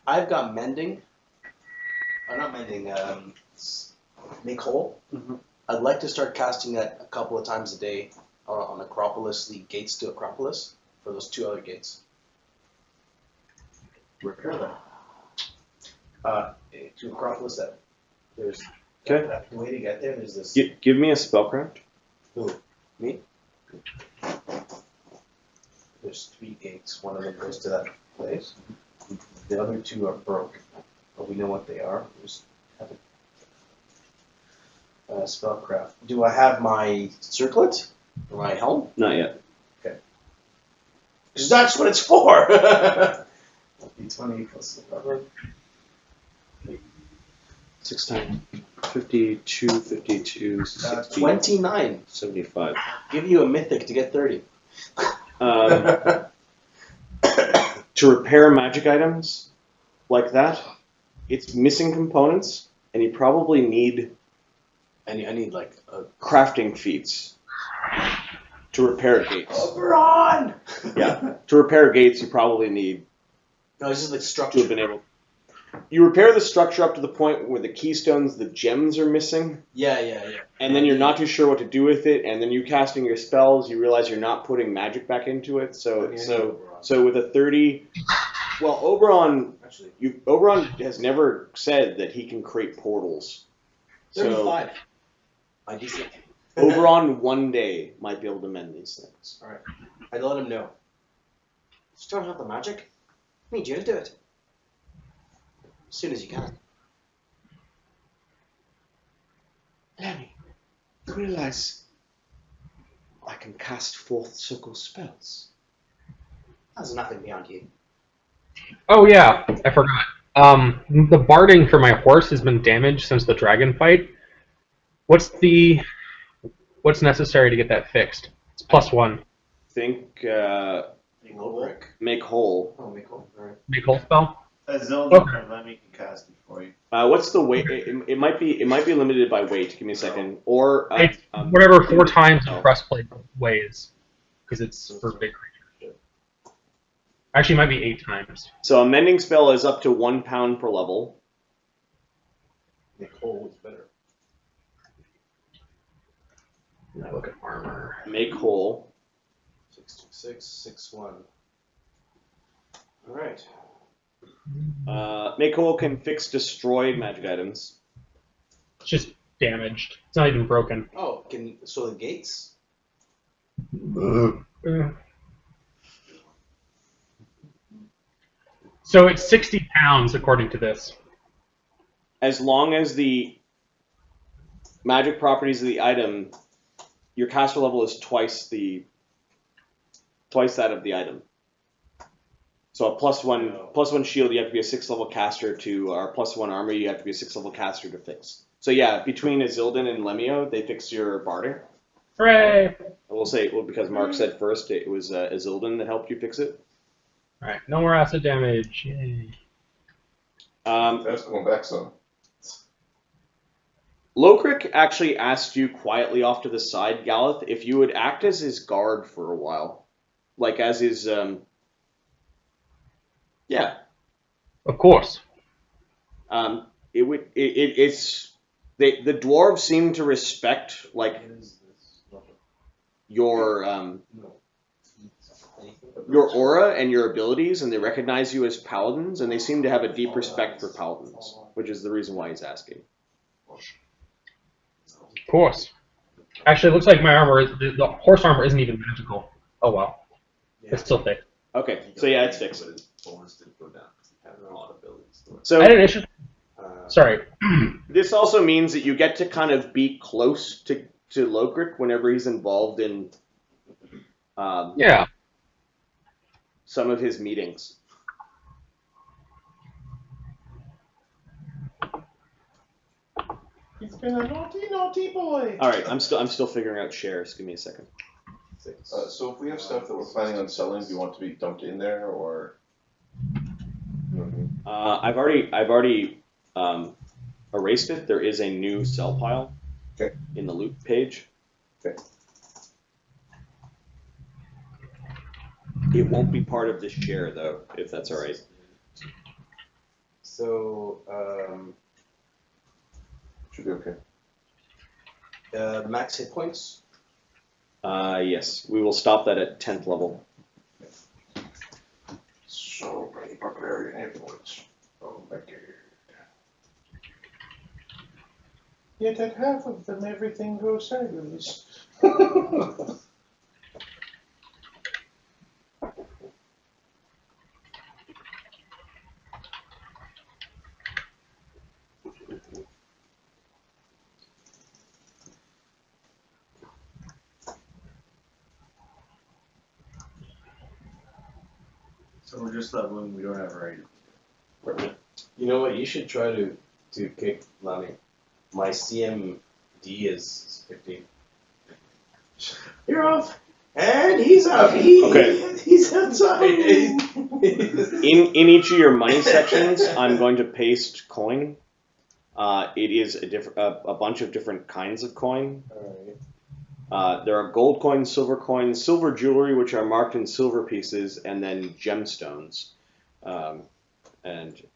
I've got mending. Not mending. Make whole. Mm-hmm. I'd like to start casting that a couple of times a day on Acropolis, the gates to Acropolis, for those 2 other gates. Repair them. To Acropolis, that there's the way to get there. There's this. Give me a spellcraft. Who? Me? There's 3 gates. One of them goes to that place. The other 2 are broke, but we know what they are. We just haven't. Spellcraft. Do I have my circlet or my helm? Not yet. Okay. Because that's what it's for. D20 plus 11. 6 times 52, 52, 60, 29. 75. Give you a mythic to get 30. To repair magic items like that, it's missing components, and you probably need I need like a crafting feats to repair gates. Oberon! Yeah, to repair gates, you probably need No, it's just like to structure. have been able. You repair the structure up to the point where the keystones, the gems are missing, Yeah. and then you're not too sure what to do with it, and then you casting your spells, you realize you're not putting magic back into it. So with a 30, well, Oberon has never said that he can create portals. 35. I DC. Oberon one day might be able to mend these things. Alright. I'd let him know. Just don't have the magic? I need you to do it. As soon as you can. Lenny, you realize I can cast 4th circle spells. That's nothing beyond you. Oh yeah, I forgot. The barding for my horse has been damaged since the dragon fight. What's necessary to get that fixed? It's +1. Think Make whole. make whole. Oh, make whole. Alright. Make whole spell? Zelda Okay. let me cast it for you. What's the weight? It might be limited by weight. Give me a second. Or It's whatever 4 times the breastplate weighs, because it's for big creatures. Actually, it might be 8 times. So a mending spell is up to 1 pound per level. Make whole is better. And I look at armor. Make whole. 626, 61. Alright. Make whole can fix destroyed magic items. It's just damaged. It's not even broken. Oh, so the gates? So it's 60 pounds according to this. as long as the magic properties of the item, your caster level is twice that of the item. So a +1 shield, you have to be a 6th level caster to, or +1 armor, you have to be a 6th level caster to fix. So yeah, between Azildan and Lemio, they fix your barding. Hooray! We'll say, because Mark said first, it was Azildan that helped you fix it. Alright, no more acid damage. Yay. That's going back some. Lokrik actually asked you quietly off to the side, Galeth, if you would act as his guard for a while. Like as his, yeah. Of course. The dwarves seem to respect, like, your aura and your abilities, and they recognize you as paladins, and they seem to have a deep respect for paladins, which is the reason why he's asking. Of course. Actually, it looks like my armor, the horse armor isn't even magical. Oh well. It's still thick. Okay, so yeah, it's fixed. I had an issue. Sorry. This also means that you get to kind of be close to Lokrik whenever he's involved in Yeah. some of his meetings. He's been a naughty boy. All right, I'm still figuring out shares. Give me a second. So if we have stuff that we're planning on selling, do you want to be dumped in there, or? I've already erased it. There is a new sell pile in the loot page. Okay. It won't be part of this share though, if that's all right. So, Should be okay. max hit points. Yes, we will stop that at 10th level. So many barbarian hit points. Oh my god. Yet at half of them, everything goes sideways. So we're just leveling, we don't have our items. You know what? You should try to kick Lani. My CMD is 15. You're off, and he's up. Okay. He's outside. In each of your money sections, I'm going to paste coin. It is a bunch of different kinds of coin. There are gold coins, silver jewelry, which are marked in silver pieces, and then gemstones. And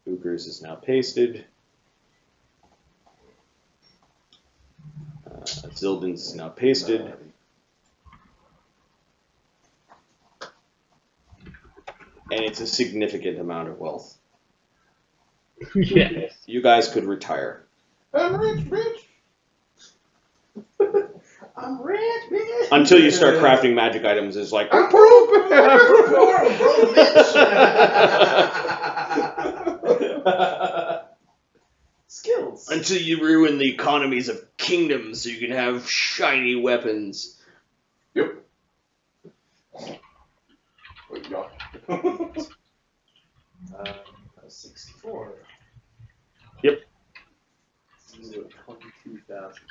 Ugr's is now pasted. Zildan's is now pasted. And it's a significant amount of wealth. Yes. You guys could retire. I'm rich. I'm rich, bitch. Until you start crafting magic items, it's like, I'm broke. Skills. until you ruin the economies of kingdoms so you can have shiny weapons. Yep. 64. Yep. 22,000.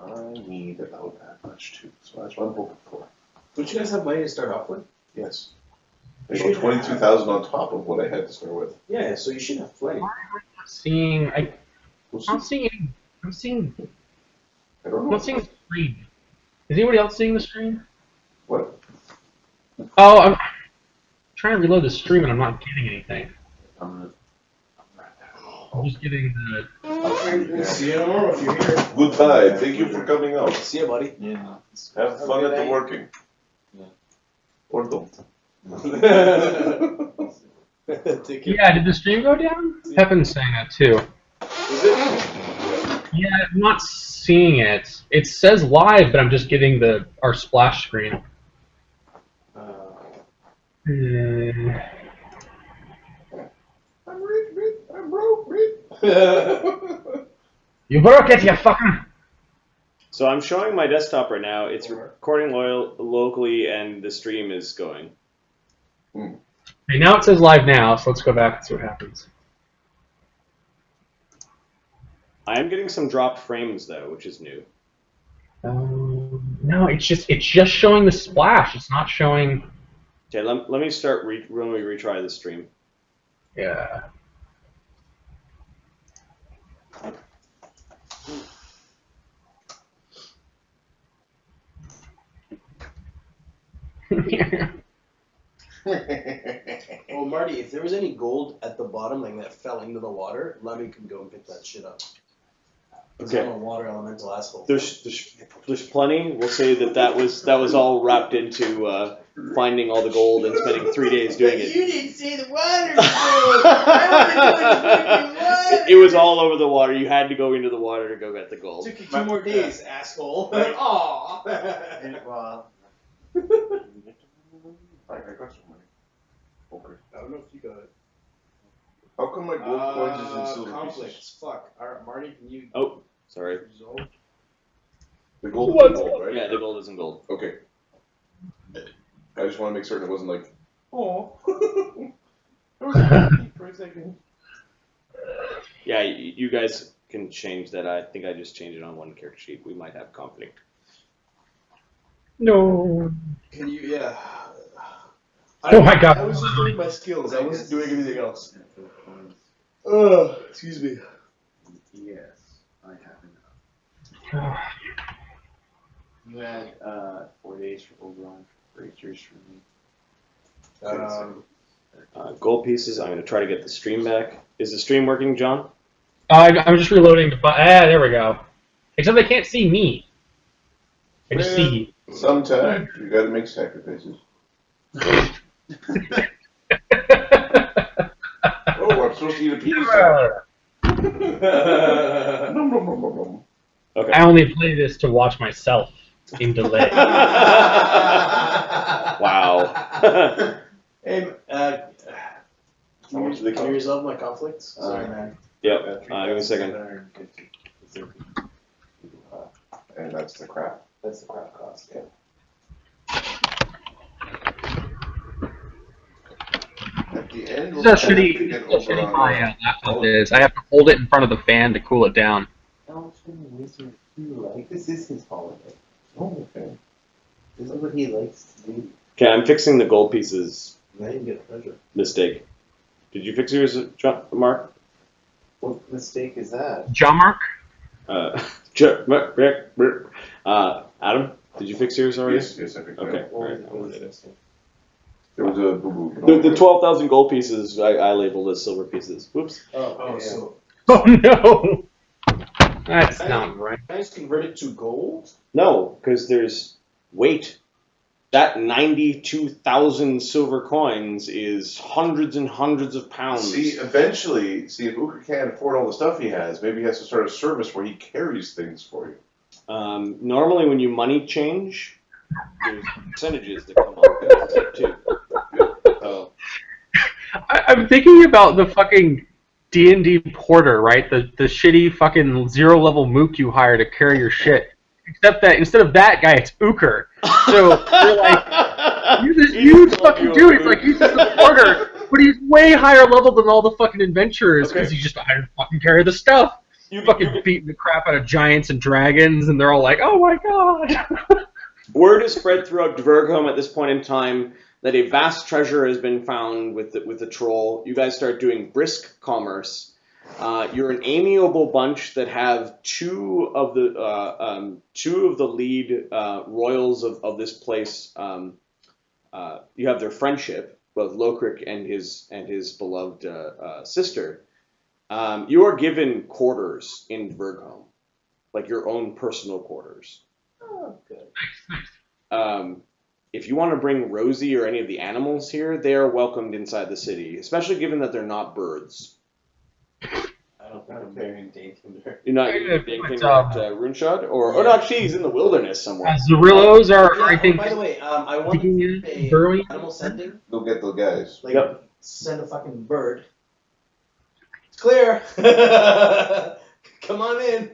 I need about that much too, so that's what I'm hoping for. Don't you guys have money to start off with? Yes. There's about 22,000 on top of what I had to start with. Yeah, so you should have plenty. We'll I'm see. not seeing I don't I'm know. not seeing the screen. Is anybody else seeing the screen? What? Oh, I'm trying to reload the stream and I'm not getting anything. I'm I'm just getting the. See you tomorrow if you're here. Goodbye. Thank you for coming out. See you, buddy. yeah. Have fun at the night. working. Yeah. Or don't. Take care. Yeah, did the stream go down? Pepin's saying that too. Is it? Yeah, I'm not seeing it. It says live, but I'm just getting our splash screen. Uh, Hmm. I'm rich, bitch. I'm You broke it, you fucker! So I'm showing my desktop right now. It's recording locally, and the stream is going. Okay, now it says live now, so let's go back and see what happens. I am getting some dropped frames though, which is new. No, it's just showing the splash. It's not showing. Okay, let me start when we retry the stream. Yeah. Oh, Marty, if there was any gold at the bottom, like that fell into the water, Lemmy can go and pick that shit up. Because Okay. I'm a water elemental asshole. There's plenty. We'll say that was all wrapped into finding all the gold and spending 3 days doing it. You didn't say the water was gold. I want to go in the water. It was all over the water. You had to go into the water to go get the gold. Took you 2 more days, asshole. Right. Aw. Well, I got some money. Okay. I don't know if you got it. How come my gold coins is in silver conflicts. pieces? Fuck. Alright, Marty, can you Oh, sorry. resolve? The gold What? is in gold, right? Yeah, the gold isn't gold. Okay. I just want to make certain it wasn't like, oh. I was happy for a second. Yeah, you guys can change that. I think I just changed it on one character sheet. We might have conflict. No. Can you, yeah. Oh my God. I was just doing my skills. I wasn't doing anything else. Excuse me. yes, I have enough. You had 4 days for Oberon, breakers for me. Gold pieces. I'm going to try to get the stream back. Is the stream working, John? I'm just reloading the there we go. Except they can't see me. I just see you. Sometimes you gotta make sacrifices. Oh, I'm supposed to eat a pizza. Nom, nom, nom, nom, nom. Okay. I only play this to watch myself in delay. Wow. Hey, How much do they can you cost? resolve my conflicts? Sorry, man. Yep. Give me a second. And that's the crap. That's the crap cost, yeah. At the end, This is how shitty my laptop is. I have to hold it in front of the fan to cool it down. Elfin Wizard too, like, this is his holiday. Oh, okay. This is what he likes to do. Okay, I'm fixing the gold pieces Now you can get a treasure. mistake. Did you fix yours, Mark? What mistake is that? John Mark? Adam, did you fix yours already? Yes, I think Okay. What Alright, was the mistake? There was a boo-boo. The 12,000 gold pieces I labeled as silver pieces. Whoops. Oh, yeah. so Oh no! That's not right. can I just convert it to gold? No, because there's weight. That 92,000 silver coins is hundreds and hundreds of pounds. See, eventually, if Uka can't afford all the stuff he has, maybe he has to start a service where he carries things for you. Normally, when you money change, there's percentages that come up with it too. So, I'm thinking about the fucking D&D porter, right? The shitty fucking 0-level mook you hire to carry your shit. Except that instead of that guy, it's Uker. So they're like, you're this huge fucking dude. It's like he's just a porter, but he's way higher level than all the fucking adventurers because he's just hired to fucking carry the stuff. You fucking beating the crap out of giants and dragons, and they're all like, oh my god. word is spread throughout Dvergholme at this point in time that a vast treasure has been found with the troll. You guys start doing brisk commerce. You're an amiable bunch that have two of the lead royals of this place. You have their friendship, both Lokrik and his beloved sister. You are given quarters in Dvergholme, like your own personal quarters. Oh, good. If you want to bring Rosie or any of the animals here, they are welcomed inside the city, especially given that they're not birds. I don't think I'm bearing Dankender. You're not thinking at Runeshod? Or no, actually, he's in the wilderness somewhere. Zerillos are, I think, By the way, I want Speaking to of say burrowing- animal sending. Go get the guys. Like, Yep. send a fucking bird Clear. Come on in.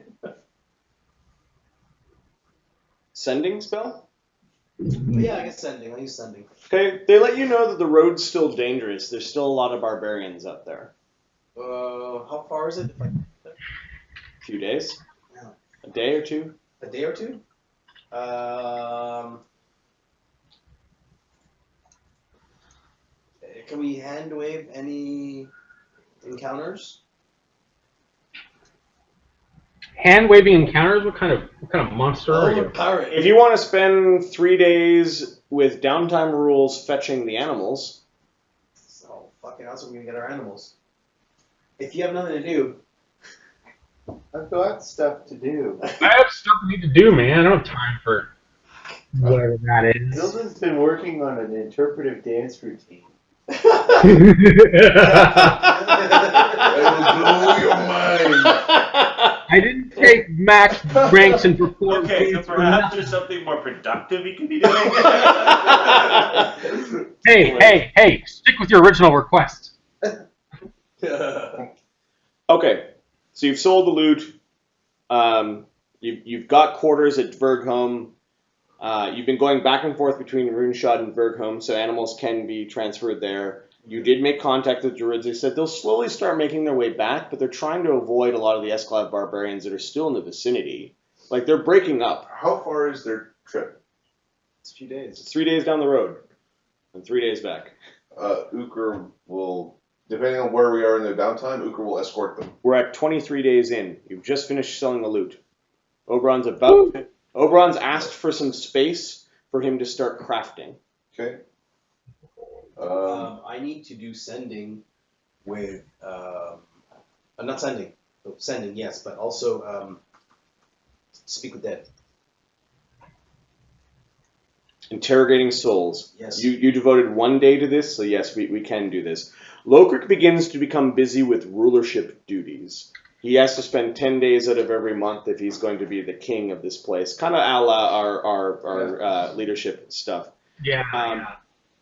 Sending spell? Yeah, I guess sending. I use sending. Okay, they let you know that the road's still dangerous. There's still a lot of barbarians up there. How far is it? A few days? Yeah. A day or two? A day or two? Can we hand wave any encounters? Hand waving encounters? What kind of monster are I'm a you? pirate. If you want to spend 3 days with downtime rules fetching the animals, So fucking awesome, we're gonna get our animals. If you have nothing to do, I've got stuff to do. I have stuff I need to do, man. I don't have time for whatever that is. Hilda's been working on an interpretive dance routine. That will blow your mind. I didn't take max ranks and perform. Okay, so perhaps there's something more productive he could be doing. Hey! Stick with your original request. okay, so you've sold the loot. You've got quarters at Dvergholme. You've been going back and forth between Runeshot and Dvergholme, so animals can be transferred there. You did make contact with Druids. They said they'll slowly start making their way back, but they're trying to avoid a lot of the Esclav barbarians that are still in the vicinity. Like, they're breaking up. How far is their trip? it's a few days. It's 3 days down the road and 3 days back. Uker will, depending on where we are in their downtime, Uker will escort them. We're at 23 days in. You've just finished selling the loot. Oberon's asked for some space for him to start crafting. Okay. I need to do sending with not sending. Oh, sending, yes, but also speak with dead. Interrogating souls. Yes. You devoted 1 day to this, so yes, we can do this. Lokrik begins to become busy with rulership duties. He has to spend 10 days out of every month if he's going to be the king of this place. Kind of a la our leadership stuff. Yeah.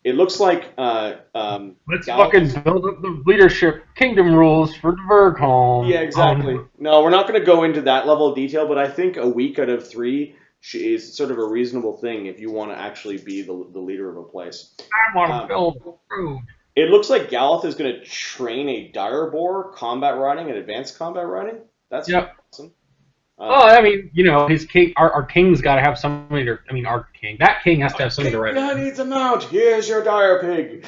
It looks like Let's Gallows- fucking build up the leadership kingdom rules for Dvergholme. Yeah, exactly. No, we're not going to go into that level of detail, but I think a week out of 3 is sort of a reasonable thing if you want to actually be the leader of a place. I want to build a road. It looks like Galloth is going to train a Direboar combat riding and advanced combat riding. That's Yep. awesome. Well, I mean, his king, our king's got to have somebody to. I mean, our king. That king has to have somebody to ride. Yeah, needs a mount. Here's your dire pig.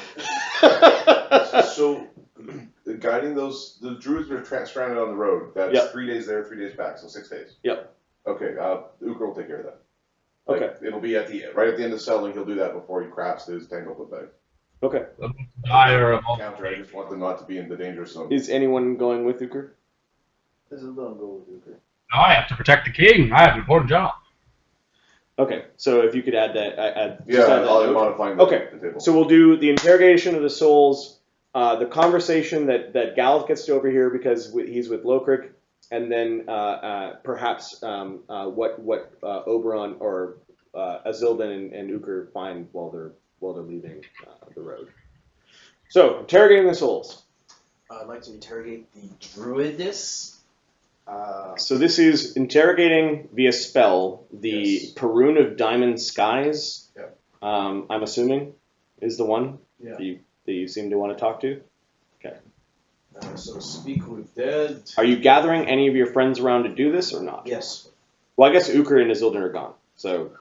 So, guiding the Druids are stranded on the road. That's Yep. 3 days there, 3 days back, so 6 days. Yep. Okay, Uker will take care of that. Like, Okay. It'll be right at the end of selling, he'll do that before he crafts his tanglefoot bag. Okay. The dire of all. Counter, I just want them not to be in the dangerous zone. Is anyone going with Uker? This is don't go with Uker. I have to protect the king. I have an important job. Okay, so if you could add that, add Yeah, just add that I'll note. modify Okay, the table. So we'll do the interrogation of the souls, the conversation that Galloth gets to overhear because he's with Lokrik, and then perhaps what Oberon or Azildan and Uker find while they're leaving the road. So interrogating the souls. I'd like to interrogate the Druidess. So this is interrogating via spell the Yes. Perun of Diamond Skies. Yep. I'm assuming is the one Yeah. that you seem to want to talk to. So speak with dead. Are you gathering any of your friends around to do this or not? Yes. Well, I guess Uker and Azildan are gone. So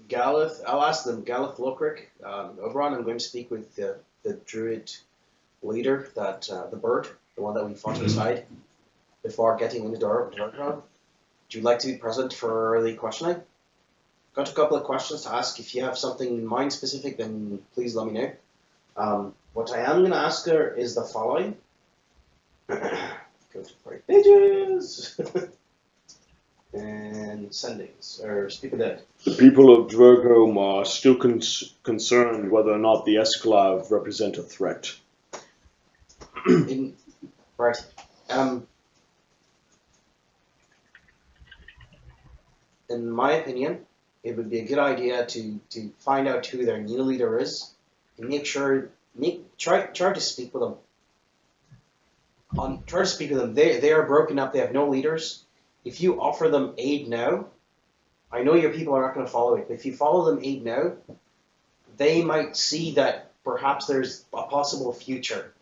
Galith, I'll ask them. Galith Lokrik, Oberon, I'm going to speak with the Druid leader, that the bird, the one that we fought to his side before getting into Dvergholme. Would you like to be present for the questioning? Got a couple of questions to ask. If you have something in mind specific, then please let me know. What I am going to ask her is the following. Go to the right pages. And sendings, or speak of that. the people of Dvergholme are still concerned whether or not the Esclav represent a threat. Right. In my opinion, it would be a good idea to find out who their new leader is and try to speak with them. try to speak to them. They are broken up. They have no leaders. If you offer them aid now, I know your people are not going to follow it. But if you follow them aid now, they might see that perhaps there's a possible future